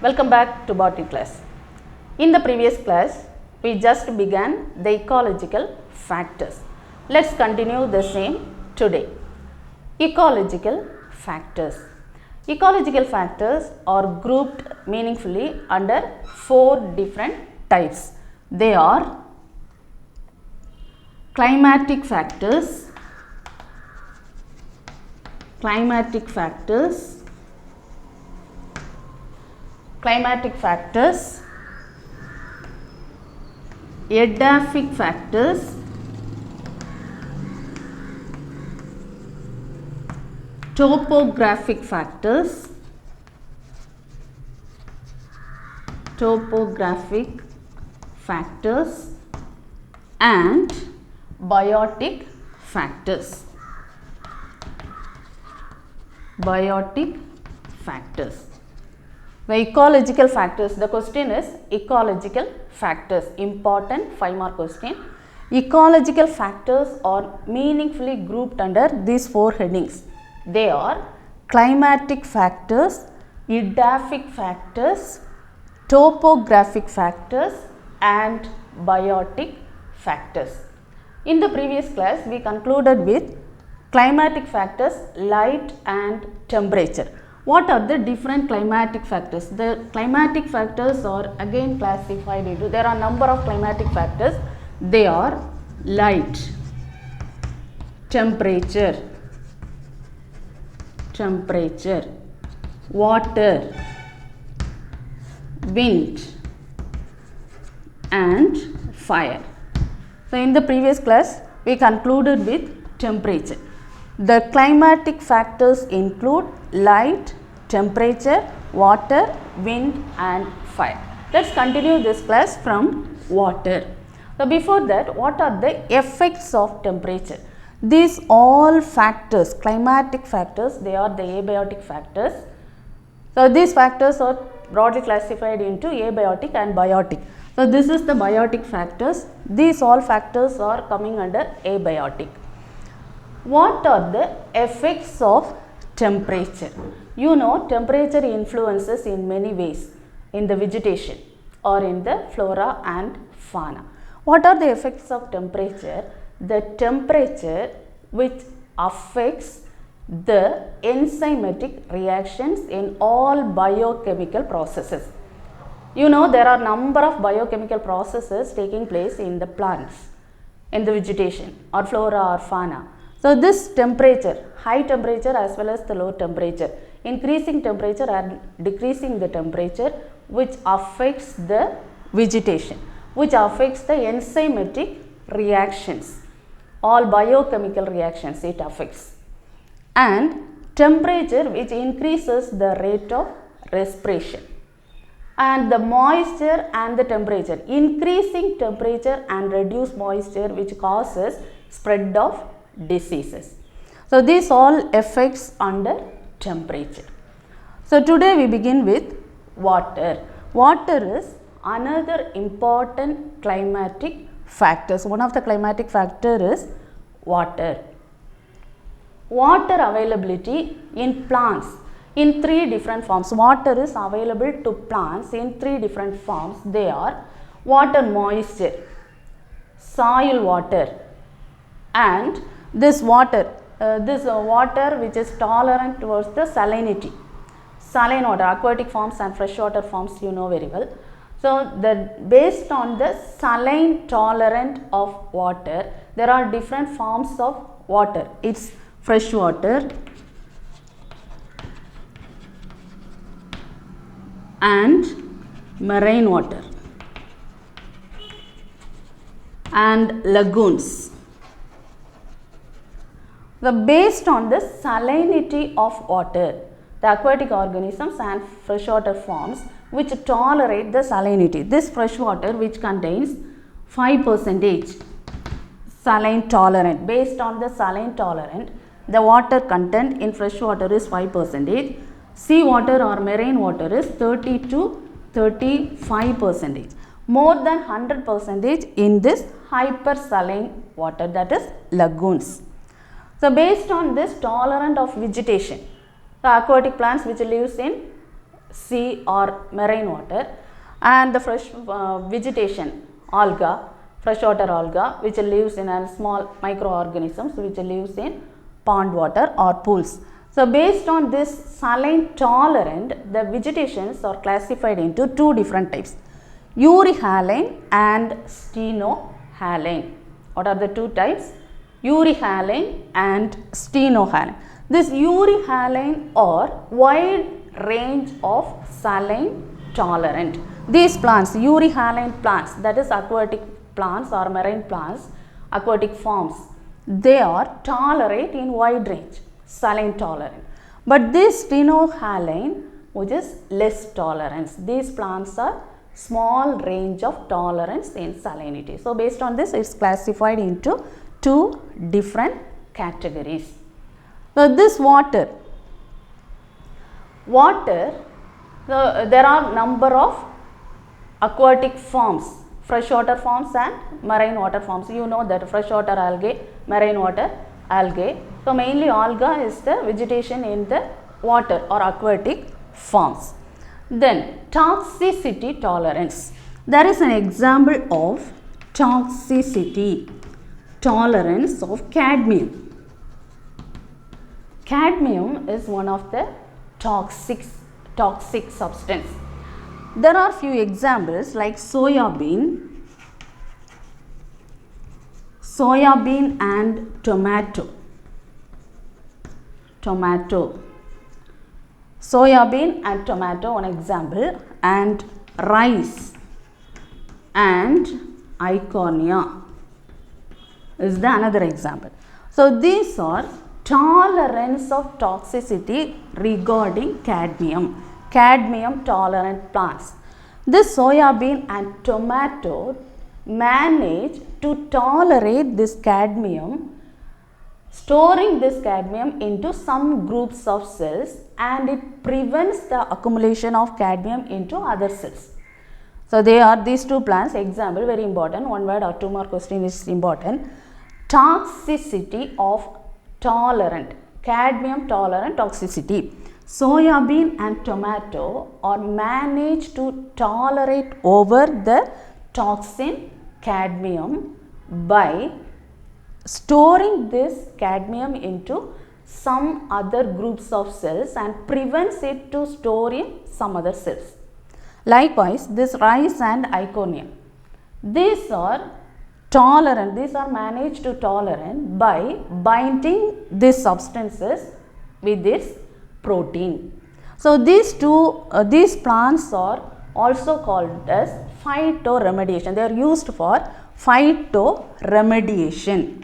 Welcome back to botany class. In the previous class, we just began the ecological factors. Let's continue the same today. Ecological factors. Ecological factors are grouped meaningfully under 4 different types. They are climatic factors, edaphic factors, topographic factors, and biotic factors. The ecological factors, the question is ecological factors, important 5-mark question. Ecological factors are meaningfully grouped under these 4 headings. They are climatic factors, edaphic factors, topographic factors and biotic factors. In the previous class, we concluded with climatic factors, light and temperature. What are the different climatic factors? The climatic factors are again classified into, there are number of climatic factors. They are light, temperature, water, wind and fire. So, in the previous class, we concluded with temperature. The climatic factors include light, temperature, water, wind and fire. Let's continue this class from water. So, before that, what are the effects of temperature? These all factors, climatic factors, they are the abiotic factors. So, these factors are broadly classified into abiotic and biotic. So, this is the biotic factors. These all factors are coming under abiotic. What are the effects of temperature? You know, temperature influences in many ways in the vegetation or in the flora and fauna. What are the effects of temperature? The temperature which affects the enzymatic reactions in all biochemical processes. You know, there are number of biochemical processes taking place in the plants, in the vegetation or flora or fauna. So, this temperature, high temperature as well as the low temperature, increasing temperature and decreasing the temperature which affects the vegetation, which affects the enzymatic reactions, all biochemical reactions it affects, and temperature which increases the rate of respiration, and the moisture and the temperature, increasing temperature and reduced moisture which causes spread of diseases. So, these all effects under temperature. So, today we begin with water. Water is another important climatic factors. One of the climatic factor is water. Water availability in plants in 3 different forms. Water is available to plants in 3 different forms. They are water moisture, soil water and this water which is tolerant towards the salinity. Saline water, aquatic forms and freshwater forms you know very well. So, based on the saline tolerant of water, there are different forms of water. It's fresh water and marine water and lagoons. Based on the salinity of water, the aquatic organisms and freshwater forms which tolerate the salinity. This fresh water which contains 5% saline tolerant. Based on the saline tolerant, the water content in fresh water is 5%. Sea water or marine water is 30 to 35%. More than 100% in this hypersaline water, that is lagoons. So, based on this tolerant of vegetation, the aquatic plants which lives in sea or marine water, and the fresh vegetation, alga, freshwater alga, which lives in a small microorganisms which lives in pond water or pools. So based on this saline tolerant, the vegetations are classified into two different types, euryhaline and stenohaline. What are the two types? Euryhaline and stenohaline. This euryhaline are wide range of saline tolerant. These plants, euryhaline plants, that is aquatic plants or marine plants, aquatic forms, they are tolerate in wide range, saline tolerant. But this stenohaline, which is less tolerance, these plants are small range of tolerance in salinity. So based on this, it's classified into two different categories. So this water, there are number of aquatic forms, freshwater forms and marine water forms. You know that freshwater algae, marine water algae. So mainly alga is the vegetation in the water or aquatic forms. Then toxicity tolerance. There is an example of toxicity tolerance of cadmium. Cadmium is one of the toxic substance. There are few examples like soya bean and tomato. Soya bean and tomato, one example, and rice and Eichhornia is the another example. So these are tolerance of toxicity regarding cadmium tolerant plants. This soya bean and tomato manage to tolerate this cadmium, storing this cadmium into some groups of cells, and it prevents the accumulation of cadmium into other cells. So they are these two plants. Example, very important, one word or two more question is important. Toxicity of tolerant, cadmium tolerant toxicity. Soya bean and tomato are managed to tolerate over the toxin cadmium by storing this cadmium into some other groups of cells and prevents it to store in some other cells. Likewise, this rice and Eichhornia, these are tolerant, these are managed to tolerant by binding these substances with this protein. So these plants are also called as phytoremediation. They are used for phytoremediation.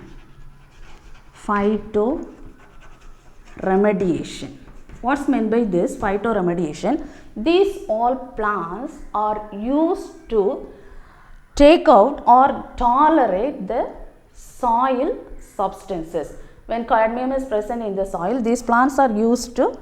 What's meant by this phytoremediation? These all plants are used to take out or tolerate the soil substances. When cadmium is present in the soil, these plants are used to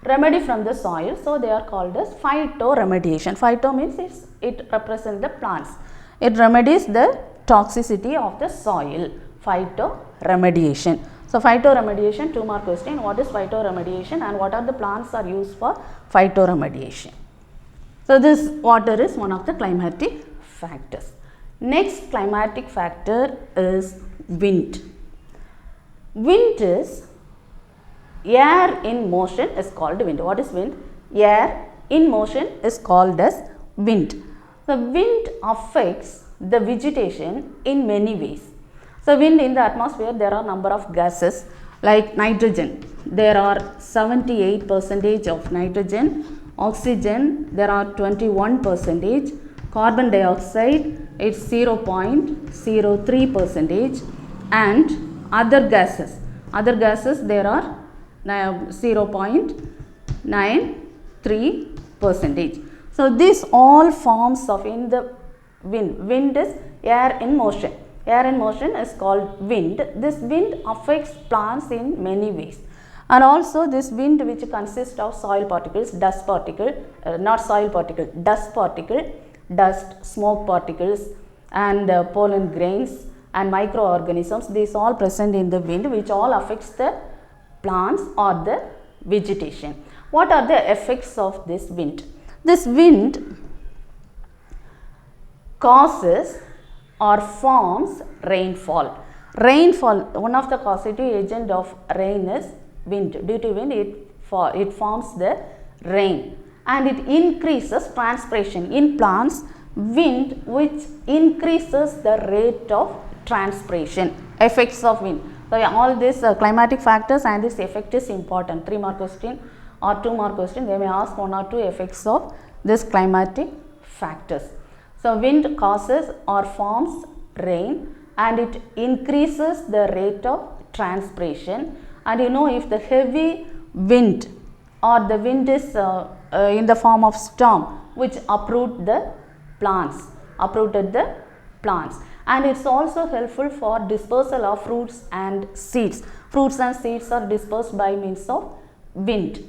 remedy from the soil, so they are called as phytoremediation. Phyto means it represents the plants. It remedies the toxicity of the soil. Phytoremediation. So phytoremediation, two more question. What is phytoremediation and what are the plants are used for phytoremediation? So this water is one of the climatic factors. Next climatic factor is wind. Wind is air in motion is called wind. What is wind? Air in motion is called as wind. The wind affects the vegetation in many ways. So wind in the atmosphere, there are number of gases like nitrogen. There are 78% of nitrogen. Oxygen, there are 21%. Carbon dioxide, it's 0.03%, and other gases, there are 0.93%. So these all forms of in the wind. Wind is air in motion. Air in motion is called wind. This wind affects plants in many ways. And also this wind, which consists of soil particles, dust particle, not soil particle, dust particle, dust, smoke particles, and pollen grains and microorganisms. These all present in the wind, which all affects the plants or the vegetation. What are the effects of this wind? This wind causes or forms rainfall. Rainfall, one of the causative agent of rain is wind. Due to wind, it forms the rain, and it increases transpiration. In plants, wind which increases the rate of transpiration. Effects of wind. So all these climatic factors and this effect is important. 3 mark question or 2 mark question, they may ask 1 or 2 effects of this climatic factors. So wind causes or forms rain, and it increases the rate of transpiration. And you know, if the heavy wind or the wind is in the form of storm which uprooted the plants, and it's also helpful for dispersal of fruits and seeds. Fruits and seeds are dispersed by means of wind,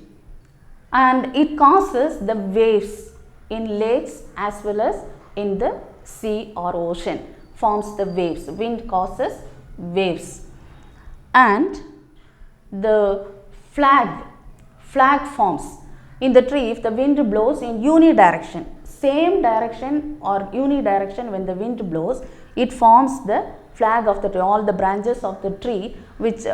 and it causes the waves in lakes as well as in the sea or ocean. Forms the waves. Wind causes waves. And the flag forms in the tree if the wind blows in unidirection. Same direction or unidirection, when the wind blows, it forms the flag of the tree. All the branches of the tree which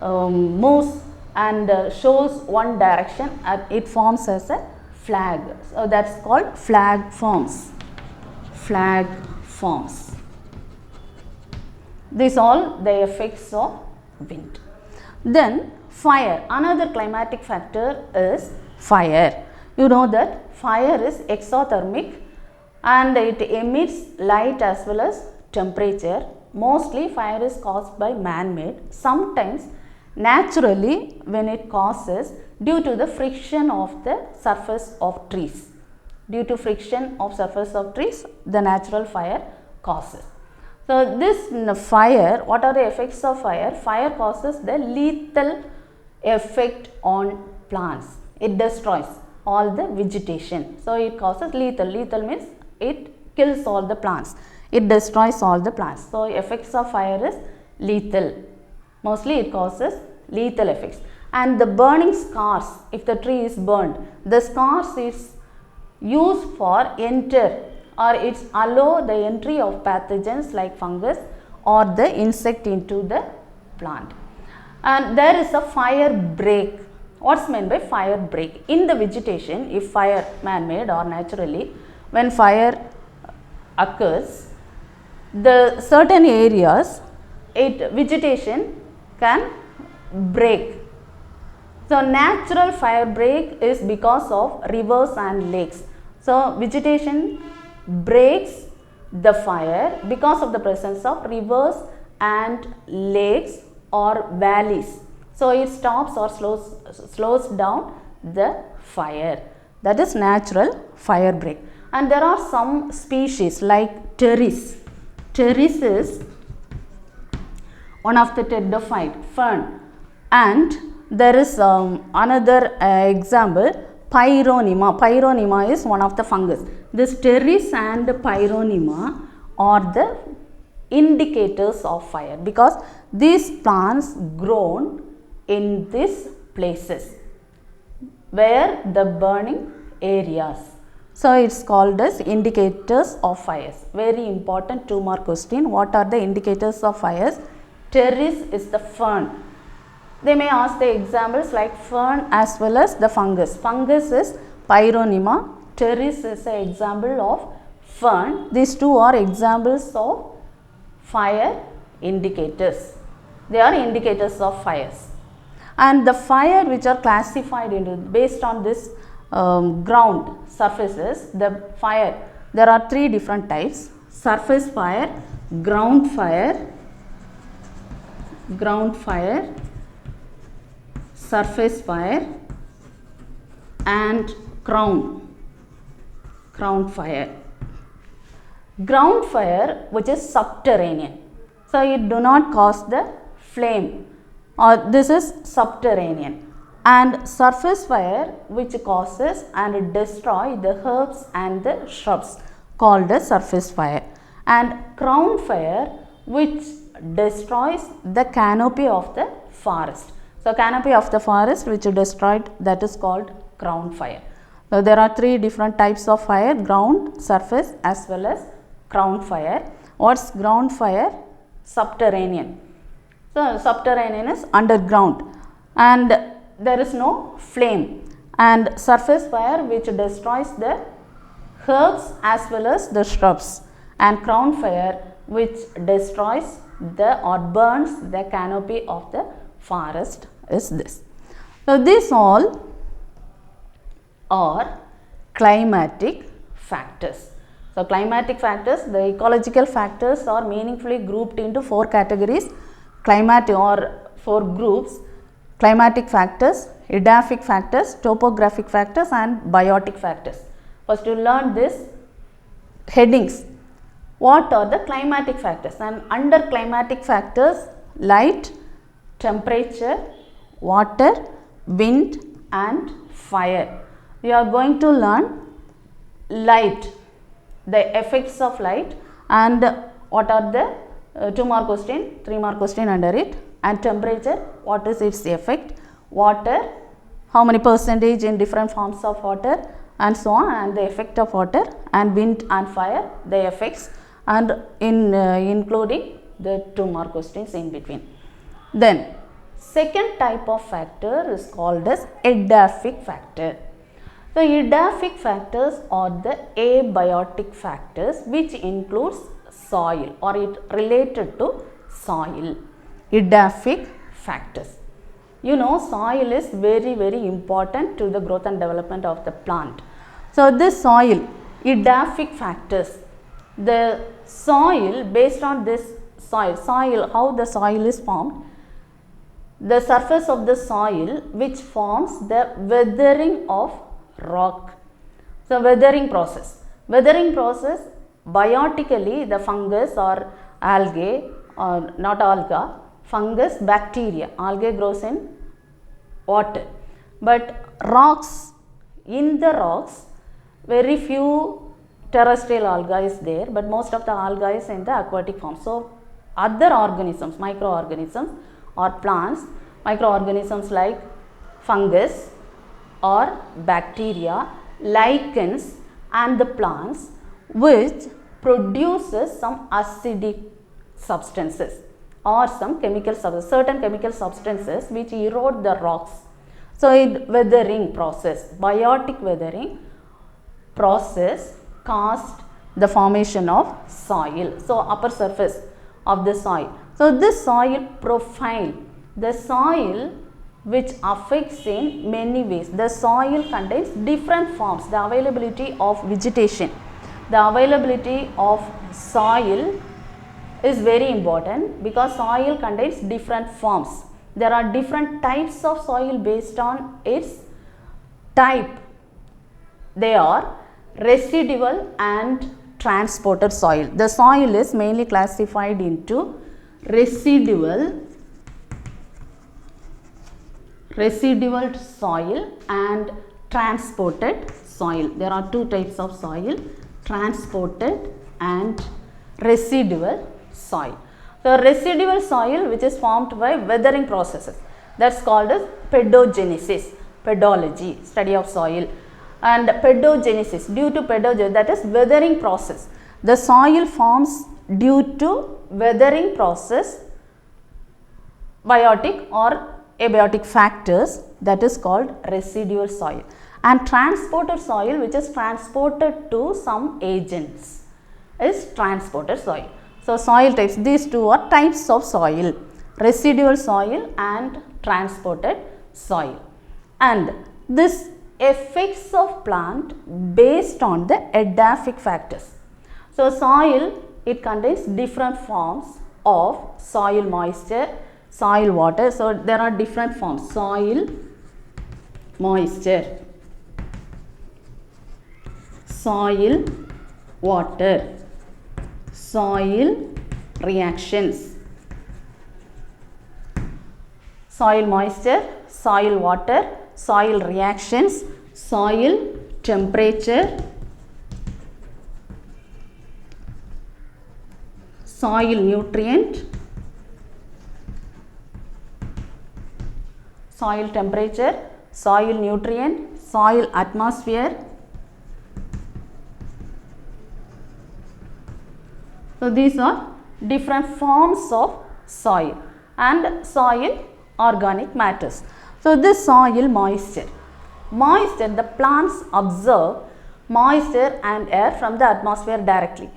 moves and shows one direction, it forms as a flag. So that's called flag forms. Flag forms. These all the effects of wind. Then fire. Another climatic factor is fire. You know that fire is exothermic and it emits light as well as temperature. Mostly fire is caused by man-made. Sometimes naturally, when it causes due to the friction of the surface of trees. Due to friction of surface of trees, the natural fire causes. So this fire, what are the effects of fire? Fire causes the lethal effect on plants. It destroys all the vegetation. So it causes lethal. Lethal means it kills all the plants. It destroys all the plants. So effects of fire is lethal. Mostly it causes lethal effects. And the burning scars, if the tree is burned, the scars is used for it's allow the entry of pathogens like fungus or the insect into the plant. And there is a fire break. What's meant by fire break? In the vegetation, if fire man-made or naturally, when fire occurs, the certain areas, vegetation can break. So natural fire break is because of rivers and lakes. So vegetation breaks the fire because of the presence of rivers and lakes or valleys. So it stops or slows down the fire. That is natural fire break. And there are some species like pteris. Pteris is one of the pteridophyte fern. And there is another example, Pyrrhonema. Pyrrhonema is one of the fungus. This pteris and Pyrrhonema are the indicators of fire because these plants grown in these places where the burning areas. So it's called as indicators of fires. Very important 2 mark question. What are the indicators of fires? Pteris is the fern. They may ask the examples like fern as well as the fungus. Fungus is Pyrrhonema. Pteris is an example of fern. These two are examples of fire indicators. They are indicators of fires. And the fire which are classified into based on this ground surfaces, the fire, there are 3 different types: surface fire, ground fire, surface fire, and crown fire. Ground fire, which is subterranean, so it do not cause the flame, or this is subterranean. And surface fire, which causes and destroy the herbs and the shrubs, called as surface fire. And crown fire, which destroys the canopy of the forest. So canopy of the forest which destroyed, that is called ground fire. So there are three different types of fire: ground, surface as well as ground fire. What's ground fire? Subterranean. So subterranean is underground and there is no flame, and surface fire which destroys the herbs as well as the shrubs, and ground fire which destroys or burns the canopy of the forest is this. So these all are climatic factors. So climatic factors, the ecological factors are meaningfully grouped into four categories, climatic or four groups: climatic factors, edaphic factors, topographic factors and biotic factors. First you learn this headings. What are the climatic factors? And under climatic factors, light, temperature, water, wind and fire. We are going to learn light, the effects of light, and what are the 2 mark question, 3 mark question under it, and temperature, what is its effect, water, how many percentage in different forms of water and so on, and the effect of water, and wind and fire, the effects, and including the 2 mark questions in between. Then second type of factor is called as edaphic factor. The edaphic factors are the abiotic factors which includes soil or it related to soil. Edaphic factors. You know, soil is very important to the growth and development of the plant. So this soil, edaphic factors, the soil, based on this soil, how the soil is formed, the surface of the soil which forms the weathering of rock. So weathering process, biotically the fungus or algae, or not alga, fungus, bacteria, algae grows in water, but rocks, in the rocks very few terrestrial algae is there, but most of the algae is in the aquatic form. So other organisms, microorganisms or plants, microorganisms like fungus or bacteria, lichens and the plants which produces some acidic substances or some chemical substances, certain chemical substances which erode the rocks. So in weathering process, biotic weathering process caused the formation of soil. So upper surface of the soil. So this soil profile, the soil which affects in many ways. The soil contains different forms, the availability of vegetation, the availability of soil is very important because soil contains different forms. There are different types of soil based on its type. They are residual and transported soil. The soil is mainly classified into residual soil and transported soil. There are two types of soil, transported and residual soil. So residual soil which is formed by weathering processes, that's called as pedogenesis, pedology, study of soil. And pedogenesis, due to pedogenesis, that is weathering process. The soil forms due to weathering process, biotic or abiotic factors, that is called residual soil. And transported soil which is transported to some agents is transported soil. So soil types, these two are types of soil, residual soil and transported soil. And this effects of plant based on the edaphic factors. So soil, it contains different forms of soil moisture, soil water. So there are different forms: soil moisture, soil water, soil reactions. Soil moisture, soil water, soil reactions, soil temperature, soil nutrient, soil temperature, soil nutrient, soil atmosphere. So these are different forms of soil and soil organic matters. So this soil moisture. Moisture, the plants absorb moisture and air from the atmosphere directly.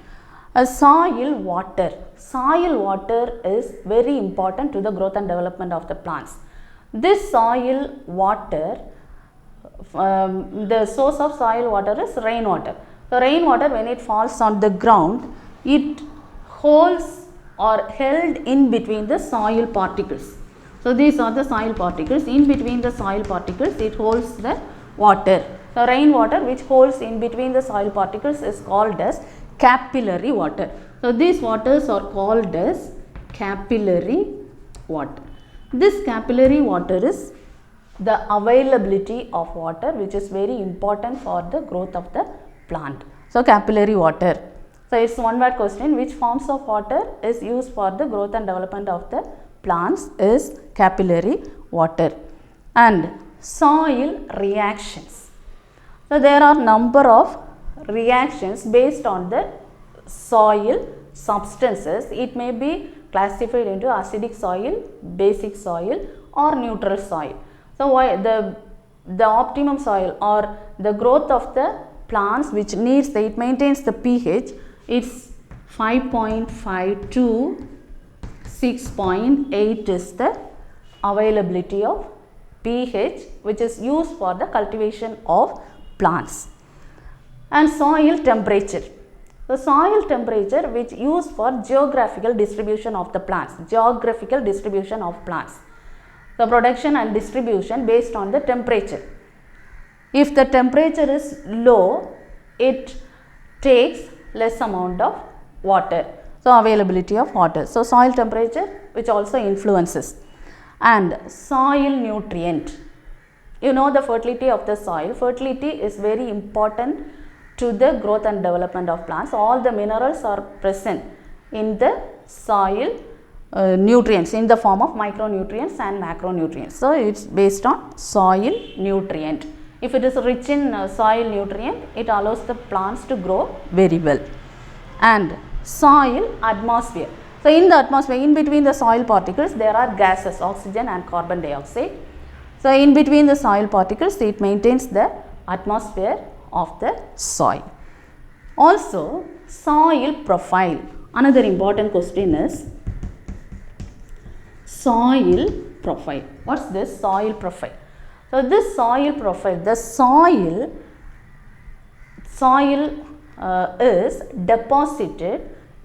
A soil water. Soil water is very important to the growth and development of the plants. This soil water, the source of soil water is rainwater. So rainwater, when it falls on the ground, it holds or held in between the soil particles. So these are the soil particles. In between the soil particles, it holds the water. So rainwater, which holds in between the soil particles, is called as capillary water. So these waters are called as capillary water. This capillary water is the availability of water, which is very important for the growth of the plant. So capillary water. So it's one word question. Which forms of water is used for the growth and development of the plants is capillary water. And soil reactions. So there are number of reactions based on the soil substances. It may be classified into acidic soil, basic soil or neutral soil. So why the optimum soil or the growth of the plants which needs it maintains the pH, it's 5.5 to 6.8 is the availability of pH which is used for the cultivation of plants. And soil temperature. The soil temperature which used for geographical distribution of the plants. Geographical distribution of plants. The production and distribution based on the temperature. If the temperature is low, it takes less amount of water. So availability of water. So soil temperature which also influences. And soil nutrient. You know the fertility of the soil. Fertility is very important to the growth and development of plants. All the minerals are present in the soil nutrients in the form of micronutrients and macronutrients. So it's based on soil nutrient. If it is rich in soil nutrient, it allows the plants to grow very well. And soil atmosphere. So in the atmosphere, in between the soil particles, there are gases, oxygen and carbon dioxide. So in between the soil particles, it maintains the atmosphere of the soil. Also, soil profile. Another important question is soil profile. What's this soil profile? So this soil profile, the soil is deposited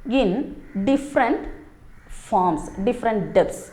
in different forms, different depths.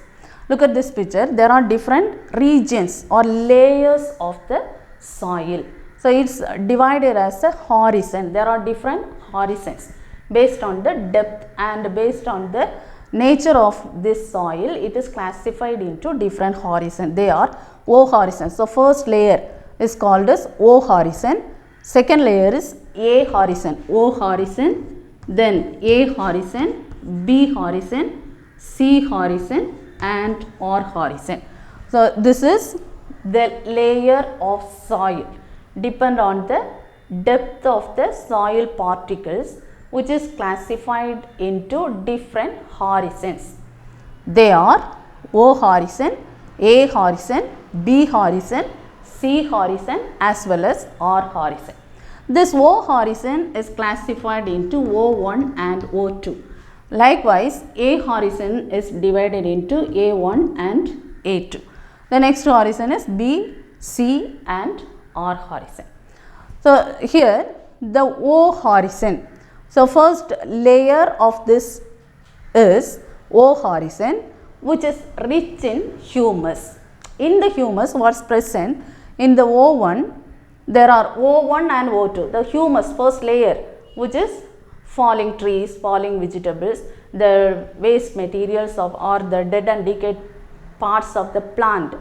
Look at this picture. There are different regions or layers of the soil. So it's divided as a horizon. There are different horizons based on the depth and based on the nature of this soil. It is classified into different horizons. They are O horizon. So first layer is called as O horizon. Second layer is A horizon. O horizon. Then A horizon, B horizon, C horizon and R horizon. So this is the layer of soil. Depend on the depth of the soil particles which is classified into different horizons. They are O horizon, A horizon, B horizon, C horizon as well as R horizon. This O horizon is classified into O1 and O2. Likewise, A horizon is divided into A1 and A2. The next horizon is B, C and R horizon. So here the O horizon. So first layer of this is O horizon which is rich in humus. In the humus, what's present in the O1, there are O1 and O2. The humus, first layer, which is falling trees, falling vegetables, the waste materials of or the dead and decayed parts of the plant,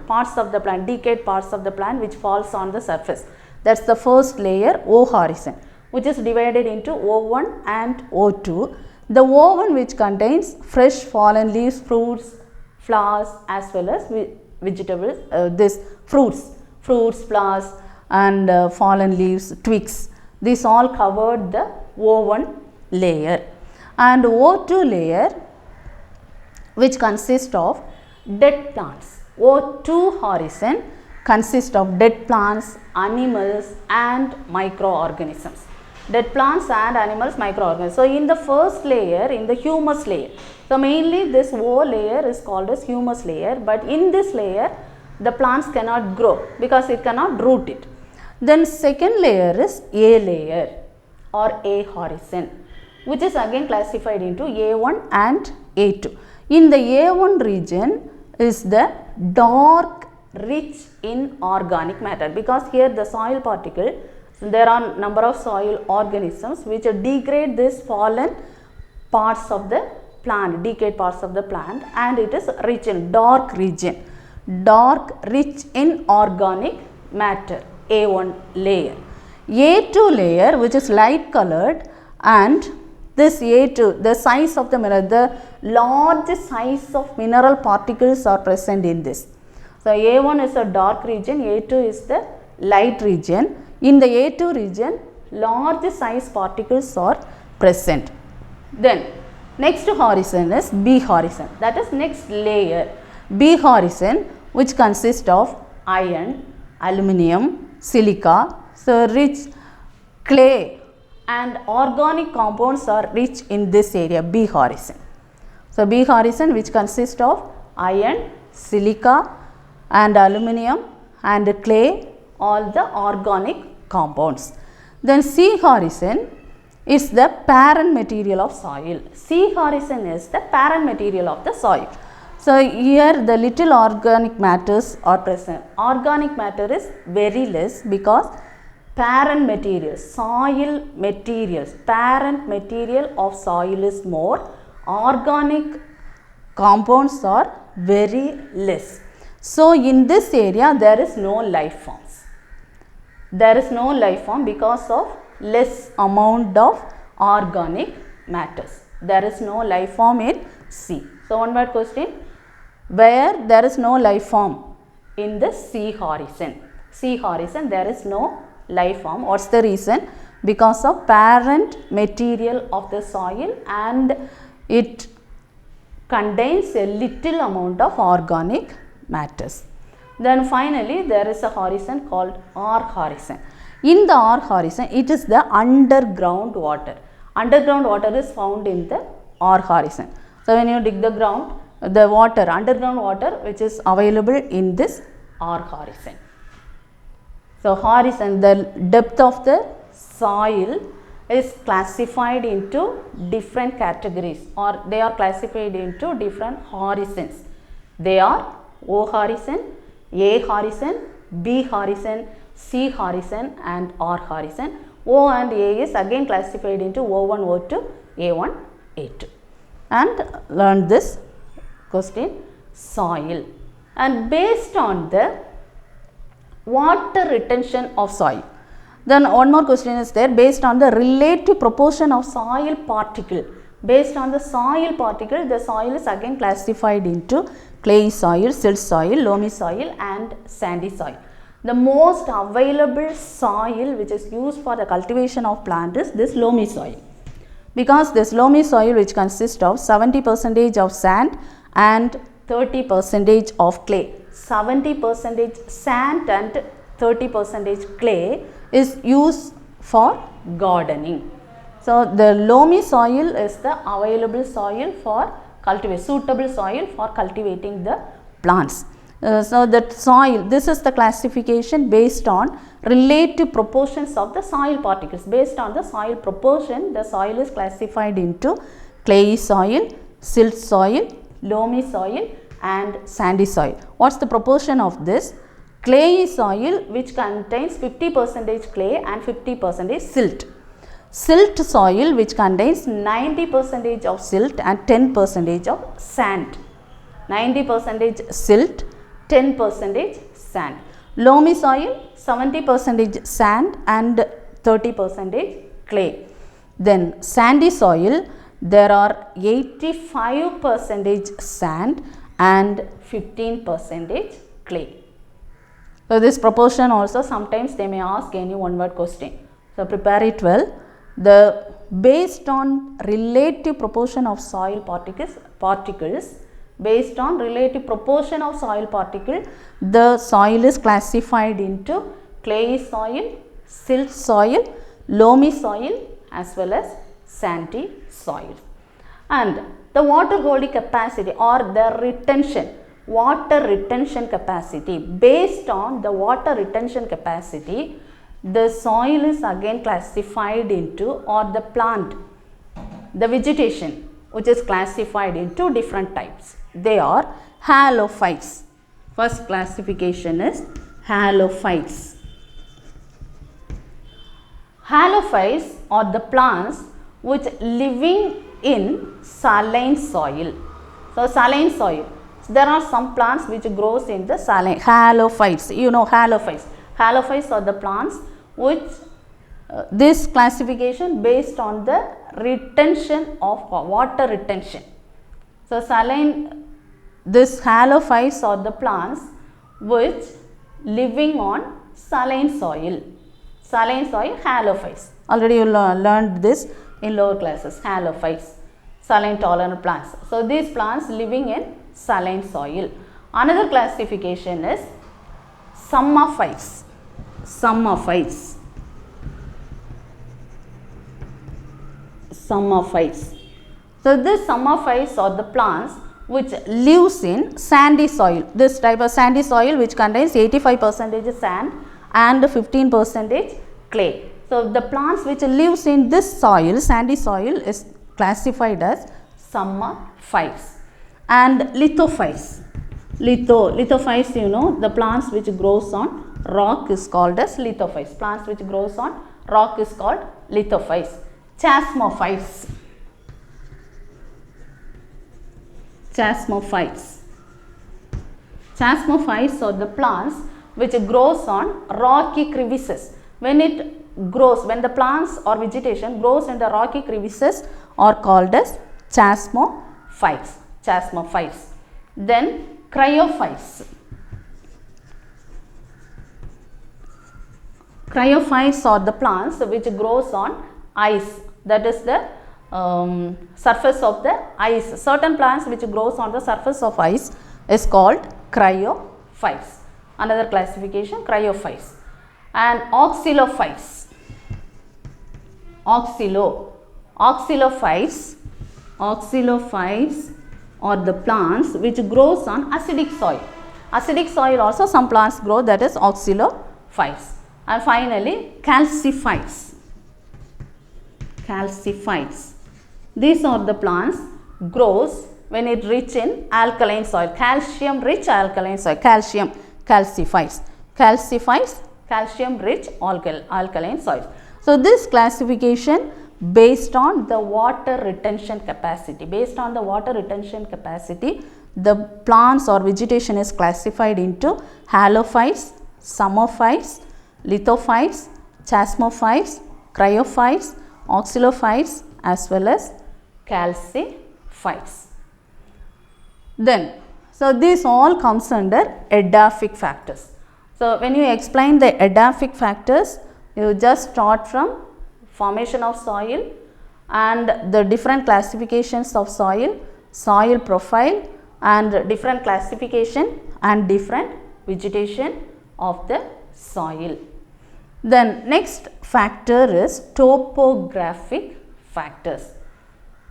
decayed parts of the plant which falls on the surface. That's the first layer, O horizon, which is divided into O1 and O2. The O1 which contains fresh fallen leaves, fruits, flowers as well as vegetables, this fruits, flowers and fallen leaves, twigs. This all covered the O1 layer. And O2 layer, which consists of dead plants. O2 horizon consists of dead plants, animals and microorganisms. Dead plants and animals, microorganisms. So in the first layer, in the humus layer, so mainly this O layer is called as humus layer, but in this layer the plants cannot grow because it cannot root it. Then second layer is A layer or A horizon, which is again classified into A1 and A2. In the A1 region is the dark, rich in organic matter, because here the soil particle, there are number of soil organisms which degrade this fallen parts of the plant, decayed parts of the plant, and it is rich in dark region, dark, rich in organic matter, A1 layer. A2 layer, which is light colored, and this A2, the size of the mineral, the large size of mineral particles are present in this. So A1 is a dark region, A2 is the light region. In the A2 region, large size particles are present. Then next horizon is B horizon, that is next layer. B horizon, which consists of iron, aluminium, silica, so rich clay and organic compounds are rich in this area, B horizon. So B horizon, which consists of iron, silica and aluminium and clay, all the organic compounds. Then C horizon is the parent material of soil. C horizon is the parent material of the soil. So here the little organic matters are present. Organic matter is very less because parent material, soil materials, parent material of soil is more. Organic compounds are very less. So in this area there is no life forms. There is no life form because of less amount of organic matters. There is no life form in C. So one word question, where there is no life form in the C horizon. C horizon there is no life form. What's the reason? Because of parent material of the soil and it contains a little amount of organic matters. Then finally there is a horizon called R horizon. In the R horizon, it is the underground water. Underground water is found in the R horizon. So when you dig the ground, the water, underground water which is available in this R horizon. So horizon, the depth of the soil is classified into different categories, or they are classified into different horizons. They are O horizon, A horizon, B horizon, C horizon and R horizon. O and A is again classified into O1, O2, A1, A2. And learn this question, soil. And based on the water retention of soil. Then one more question is there, based on the relative proportion of soil particle. Based on the soil particle, the soil is again classified into clay soil, silt soil, loamy soil and sandy soil. The most available soil which is used for the cultivation of plant is this loamy soil. Because this loamy soil, which consists of 70% of sand and 30% of clay. 70% sand and 30% clay is used for gardening. So the loamy soil is the available soil for cultivate, suitable soil for cultivating the plants. So that soil, this is the classification based on relative proportions of the soil particles. Based on the soil proportion, the soil is classified into clay soil, silt soil, loamy soil and sandy soil. What's the proportion of this? Clay soil, which contains 50% clay and 50% silt. Silt soil, which contains 90% of silt and 10% of sand. 90% silt, 10% sand. Loamy soil, 70% sand and 30% clay. Then sandy soil, there are 85% sand and 15% clay. So this proportion also sometimes they may ask any one word question. So prepare it well. The based on relative proportion of soil particles, based on relative proportion of soil particle, the soil is classified into clay soil, silt soil, loamy soil as well as sandy soil. And the water holding capacity or the retention, water retention capacity, based on the water retention capacity, the soil is again classified into, or the plant, the vegetation which is classified into different types. They are halophytes. First classification is halophytes. Halophytes are the plants which living in saline soil. So saline soil, there are some plants which grows in the saline, halophytes. You know halophytes. Halophytes are the plants which this classification based on the retention of water retention. So saline, this halophytes are the plants which living on saline soil. Saline soil, halophytes. Already you learned this in lower classes. Halophytes, saline tolerant plants. So these plants living in saline soil. Another classification is psammophytes. Psammophytes. Psammophytes. So these psammophytes are the plants which lives in sandy soil. This type of sandy soil which contains 85% sand and 15% clay. So the plants which lives in this soil, sandy soil, is classified as psammophytes. And lithophytes. Lithophytes, you know, the plants which grows on rock is called as lithophytes. Plants which grows on rock is called lithophytes. Chasmophytes. Chasmophytes. Chasmophytes are the plants which grows on rocky crevices. When it grows, when the plants or vegetation grows in the rocky crevices are called as chasmophytes. Chasmophytes. Then cryophytes. Cryophytes are the plants which grows on ice, that is the surface of the ice. Certain plants which grows on the surface of ice is called cryophytes. Another classification, cryophytes. And oxylophytes. Oxylophytes are the plants which grows on acidic soil. Acidic soil also some plants grow, that is oxylophytes. And finally calciphytes. Calciphytes. These are the plants grows when it rich in alkaline soil, calcium rich alkaline soil, calcium, calciphytes. Calciphytes, calcium rich alkaline soil. So this classification based on the water retention capacity. Based on the water retention capacity, the plants or vegetation is classified into halophytes, psammophytes, lithophytes, chasmophytes, cryophytes, oxylophytes as well as calciphytes. Then, so this all comes under edaphic factors. So when you explain the edaphic factors, you just start from formation of soil and the different classifications of soil, soil profile and different classification and different vegetation of the soil. Then next factor is topographic factors.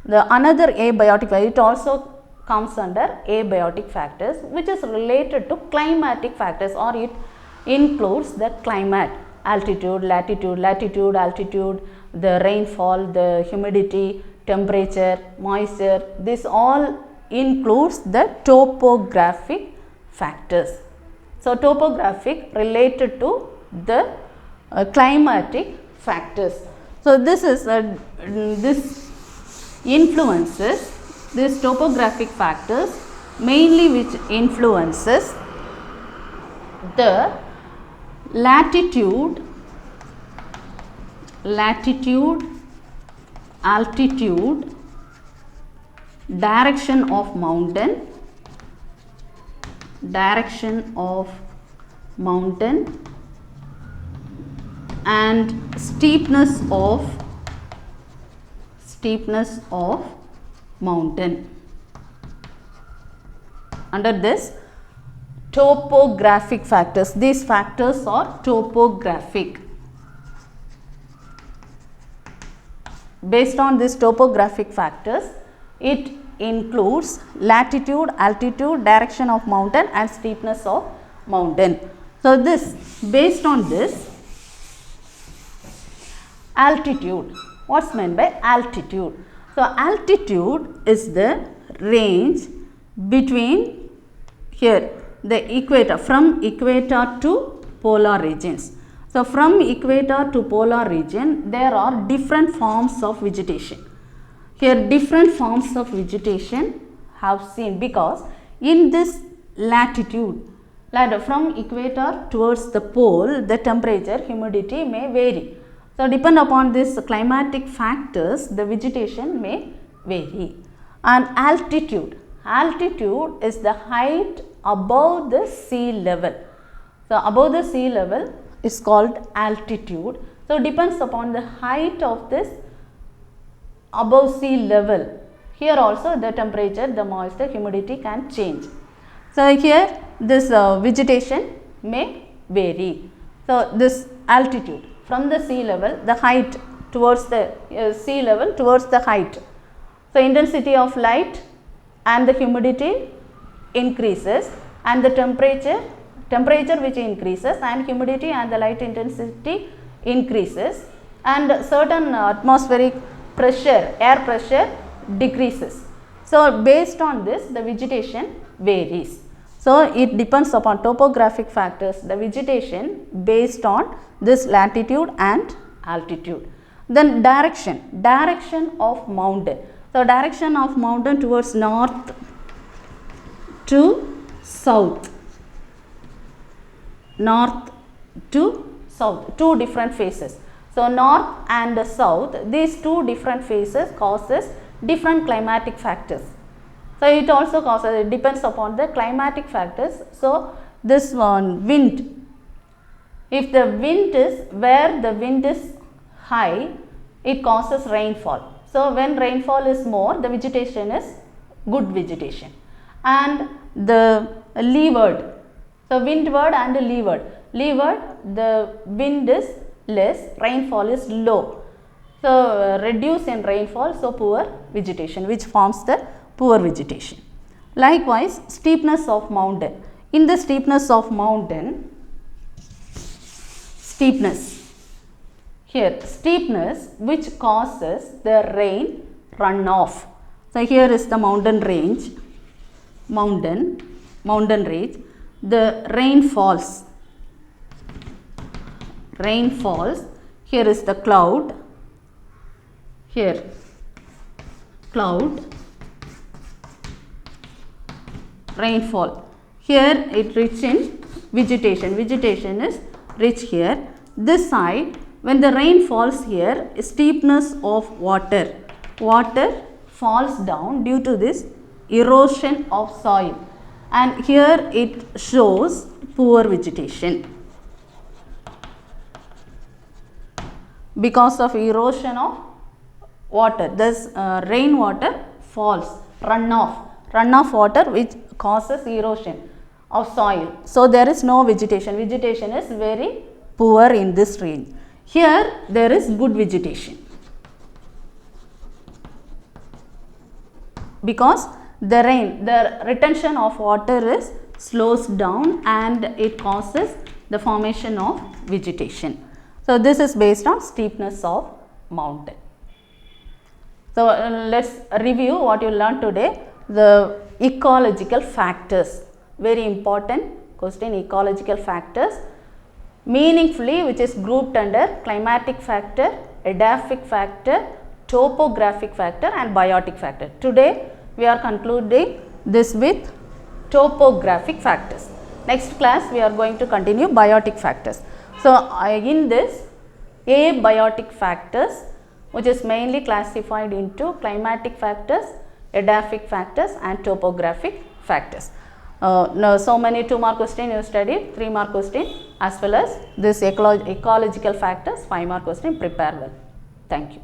The another abiotic, it also comes under abiotic factors, which is related to climatic factors, or it includes the climate, altitude, latitude, altitude, the rainfall, the humidity, temperature, moisture. This all includes the topographic factors. So topographic related to the climatic factors. So this is this influences, these topographic factors mainly which influences the latitude, altitude, direction of mountain, direction of mountain and steepness of mountain. Under this, topographic factors. These factors are topographic. Based on these topographic factors, it includes latitude, altitude, direction of mountain and steepness of mountain. So this, based on this, altitude. What's meant by altitude? So altitude is the range between here the equator, from equator to polar regions. So from equator to polar region, there are different forms of vegetation. Here different forms of vegetation have seen, because in this latitude, from equator towards the pole, the temperature, humidity may vary. So depend upon these climatic factors, the vegetation may vary. And altitude is the height above the sea level. So above the sea level is called altitude. So depends upon the height of this above sea level. Here also the temperature, the moisture, humidity can change. So here this vegetation may vary. So this altitude from the sea level, the height towards the sea level towards the height. So intensity of light and the humidity increases, and the temperature which increases, and humidity and the light intensity increases, and certain atmospheric pressure, air pressure decreases. So based on this, the vegetation varies. So it depends upon topographic factors, the vegetation based on this latitude and altitude. Then direction of mountain. So direction of mountain towards north to south. North to south, two different phases. So north and south, these two different phases causes different climatic factors. So it also causes, it depends upon the climatic factors. So this one, wind, if the wind is, where the wind is high, it causes rainfall. So when rainfall is more, the vegetation is good vegetation. And the leeward, so windward and leeward, the wind is less, rainfall is low. So reduce in rainfall, so poor vegetation, which forms the poor vegetation. Likewise, steepness of mountain. In the steepness of mountain, steepness which causes the rain runoff. So here is the mountain range, mountain range. The rain falls. Here is the cloud. Here, cloud, rainfall. Here it rich in vegetation. Vegetation is rich here. This side, when the rain falls here, steepness of water. Water falls down due to this erosion of soil. And here it shows poor vegetation. Because of erosion of water, this rainwater falls, runoff water which causes erosion of soil. So there is no vegetation. Vegetation is very poor in this range. Here there is good vegetation, because the rain, the retention of water is slows down and it causes the formation of vegetation. So this is based on steepness of mountain. So let's review what you learned today. The ecological factors, very important question, ecological factors, meaningfully, which is grouped under climatic factor, edaphic factor, topographic factor and biotic factor. Today we are concluding this with topographic factors. Next class we are going to continue biotic factors. So in this, abiotic factors, which is mainly classified into climatic factors, edaphic factors and topographic factors. No, so many 2 mark question you studied, 3 mark question, as well as this ecological factors 5 mark question. Prepare well. Thank you.